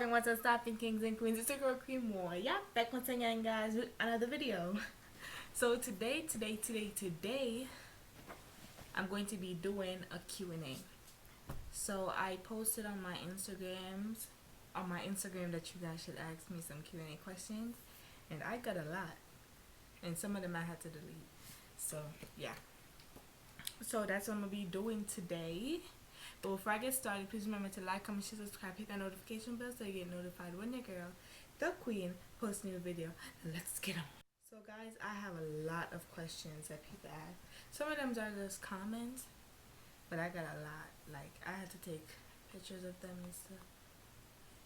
popping, what's up, stopping kings and queens? It's your girl Queen Moore. Yeah, back once again, guys, with another video. So today, I'm going to be doing a Q&A. So I posted on my Instagram that you guys should ask me some Q&A questions, and I got a lot, and some of them I had to delete. So yeah. So that's what I'm gonna be doing today. But before I get started, please remember to like, comment, share, subscribe, hit that notification bell so you get notified when your girl, the queen, posts a new video. Let's get on. So guys, I have a lot of questions that people ask. Some of them are just comments, but I got a lot. Like, I had to take pictures of them and stuff.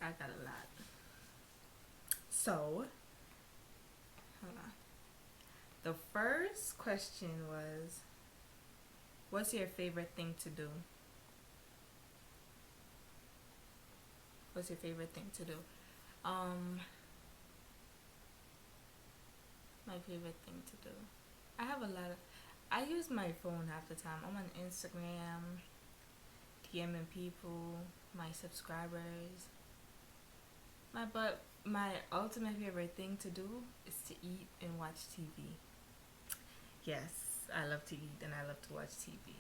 I got a lot. So, hold on. The first question was, what's your favorite thing to do? What's your favorite thing to do? My favorite thing to do. I have a lot of. I use my phone half the time. I'm on Instagram, DMing people, my subscribers. But my ultimate favorite thing to do is to eat and watch TV. Yes, I love to eat and I love to watch TV.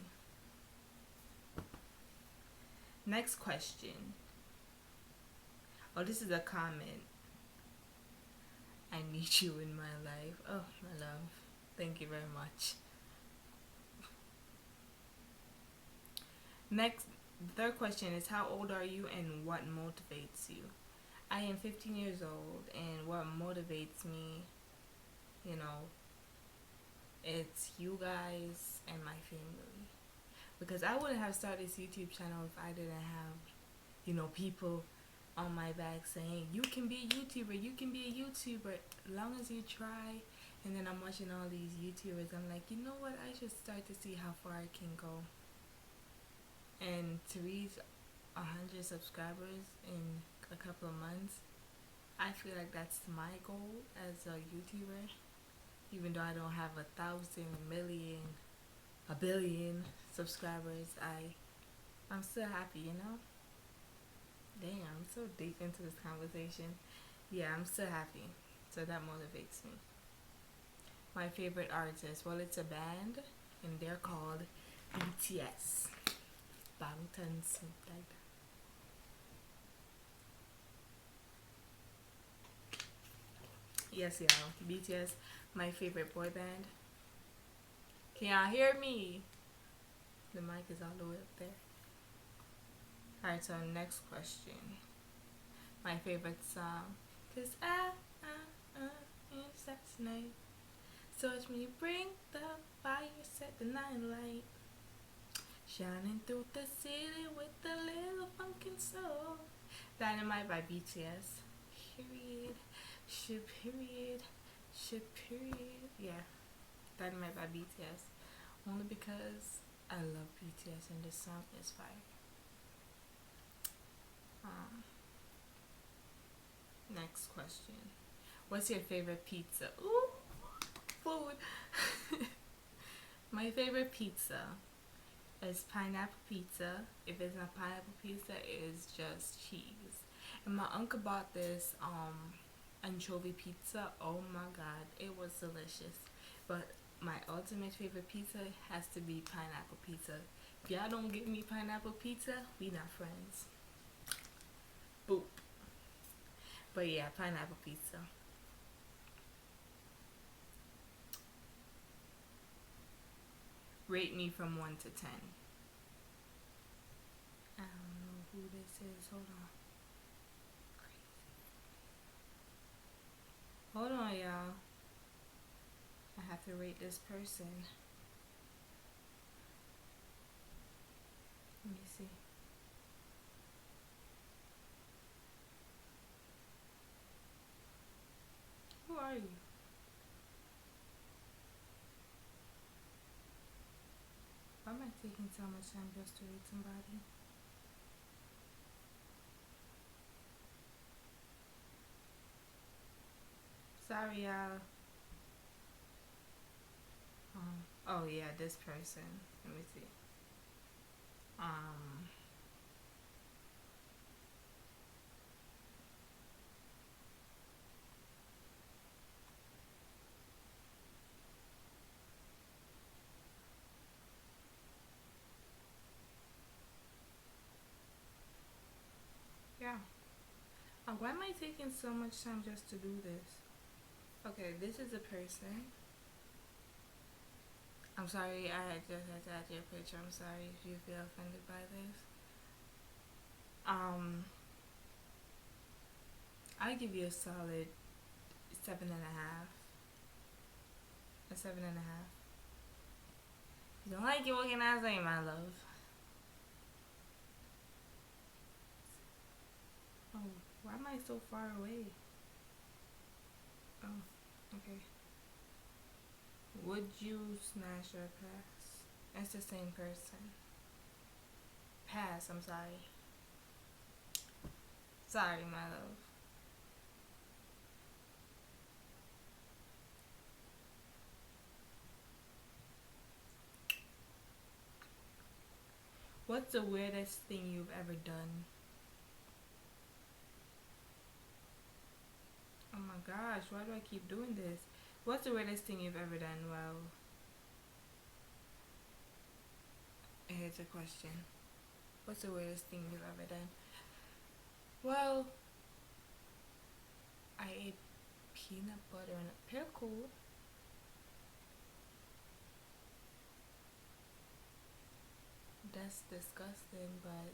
Next question. Oh, this is a comment. I need you in my life. Oh, my love. Thank you very much. Next, third question is, how old are you and what motivates you? I am 15 years old, and what motivates me, it's you guys and my family. Because I wouldn't have started this YouTube channel if I didn't have, people on my back saying, you can be a YouTuber, you can be a YouTuber, as long as you try. And then I'm watching all these YouTubers, I'm like, you know what, I should start to see how far I can go. And to reach 100 subscribers in a couple of months, I feel like that's my goal as a YouTuber. Even though I don't have 1,000, a million, a billion subscribers, I'm still happy, Damn, I'm so deep into this conversation. Yeah, I'm still happy. So that motivates me. My favorite artist, well, it's a band, and they're called BTS. Bangtan Songbak. Yes, y'all. BTS, my favorite boy band. Can y'all hear me? The mic is all the way up there. Alright, so next question. My favorite song. Cause it's that night. So watch me bring the fire, set the night light. Shining through the city with a little funkin' soul. Dynamite by BTS. Period. Period. Period. Yeah. Dynamite by BTS. Only because I love BTS and this song is fire. Next question. What's your favorite pizza? Ooh, food. My favorite pizza is pineapple pizza. If it's not pineapple pizza, it is just cheese. And my uncle bought this anchovy pizza. Oh my god, it was delicious. But my ultimate favorite pizza has to be pineapple pizza. If y'all don't give me pineapple pizza, we not friends. Boop. But yeah, pineapple pizza. Rate me from 1 to 10. I don't know who this is. Hold on. Hold on, y'all. I have to rate this person. Let me see. Who are you? Why am I taking so much time just to rate somebody? Sorry, y'all. Oh yeah, this person. Let me see. Why am I taking so much time just to do this? Okay, this is a person. I'm sorry, I just had to add your picture. I'm sorry if you feel offended by this. Um, I'll give you a solid 7.5. A 7.5. You don't like it, what can I say, my love? Oh, why am I so far away? Oh, okay. Would you smash or pass? It's the same person. Pass, I'm sorry. Sorry, my love. What's the weirdest thing you've ever done? Oh my gosh, why do I keep doing this? What's the weirdest thing you've ever done? Well, here's a question. What's the weirdest thing you've ever done? Well, I ate peanut butter and a pickle. That's disgusting, but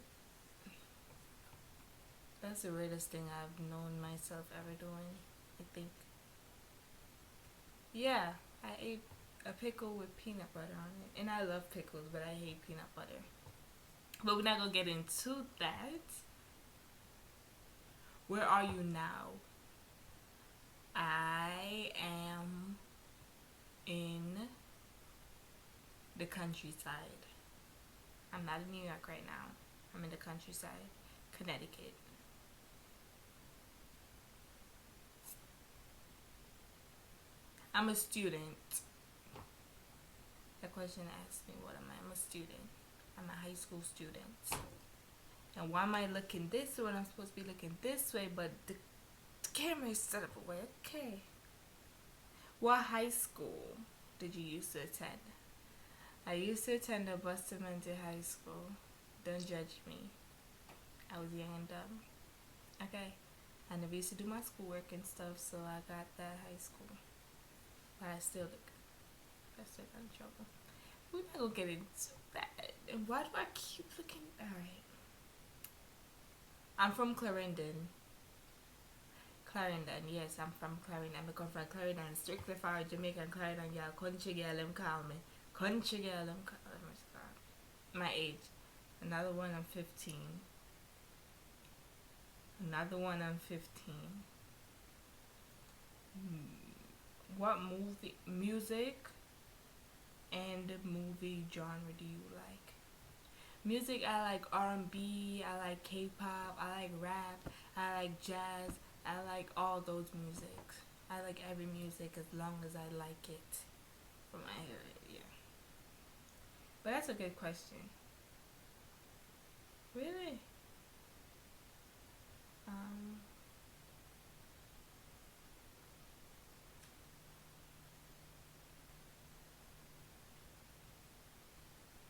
that's the weirdest thing I've known myself ever doing, I think. Yeah, I ate a pickle with peanut butter on it. And I love pickles, but I hate peanut butter. But we're not gonna get into that. Where are you now? I am in the countryside. I'm not in New York right now. I'm in the countryside, Connecticut. I'm a student. The question asked me, what am I? I'm a student. I'm a high school student. And why am I looking this way when I'm supposed to be looking this way, but the camera is set up away? Okay. What high school did you used to attend? I used to attend a Bustamante High School. Don't judge me. I was young and dumb. Okay. I never used to do my schoolwork and stuff, so I got that high school. But I still got in trouble. We're not gonna get into that. And why do I keep looking? Alright. I'm from Clarendon. Clarendon, yes, I'm from Clarendon. I come from Clarendon, strictly for Jamaican Clarendon girl. Country girl, them call me. Country girl, them call me. My age. Another one, I'm 15. Another one, I'm 15. What music and movie genre do you like? Music, I like R&B, I like K-pop, I like rap, I like jazz, I like all those musics. I like every music as long as I like it. From my head, yeah. But that's a good question. Really? Um,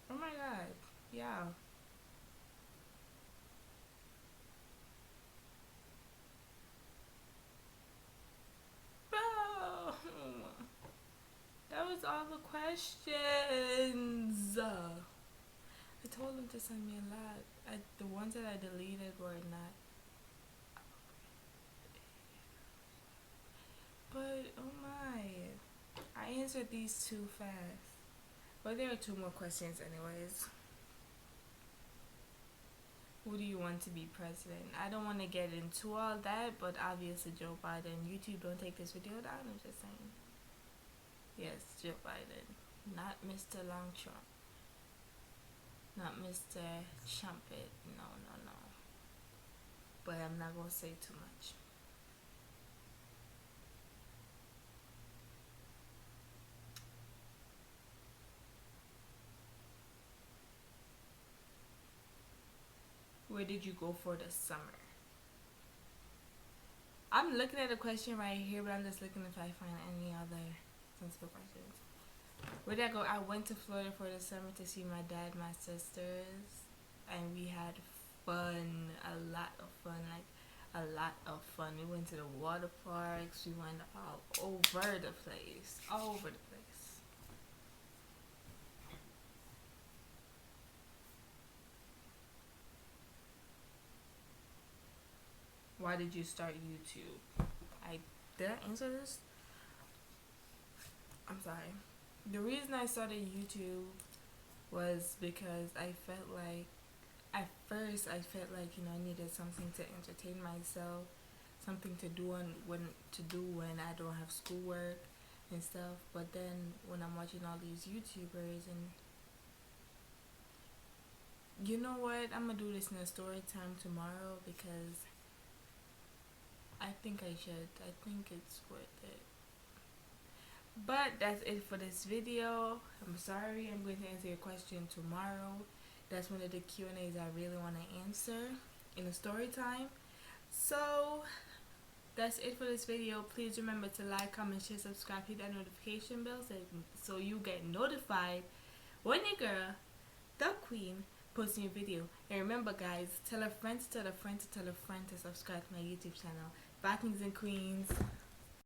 oh my god. Yeah. Bro! That was all the questions. I told him to send me a lot. The ones that I deleted were not. But oh my, I answered these too fast. But there are two more questions, anyways. Who do you want to be president? I don't want to get into all that, but obviously Joe Biden. YouTube, don't take this video down. I'm just saying. Yes, Joe Biden, not Mr. Long Trump, not Mr. Chumpet. No, no, no. But I'm not gonna say too much. Where did you go for the summer? I'm looking at a question right here, but I'm just looking if I find any other sensible questions. Where did I go? I went to Florida for the summer to see my dad, my sisters, and we had fun, a lot of fun. Like, a lot of fun. We went to the water parks. We went all over the place. All over the place. Why did you start YouTube? I did I answer this? I'm sorry. The reason I started YouTube was because I felt like at first I felt like I needed something to entertain myself, something to do when I don't have schoolwork and stuff. But then when I'm watching all these YouTubers and you know what, I'm gonna do this in a story time tomorrow because I think I should. I think it's worth it. But that's it for this video. I'm sorry. I'm going to answer your question tomorrow. That's one of the Q&As I really want to answer in a story time. So that's it for this video. Please remember to like, comment, share, subscribe, hit that notification bell so you get notified when your girl, the queen, posts a new video. And remember guys, tell a friend to tell a friend to tell a friend to subscribe to my YouTube channel. Bye kings and queens.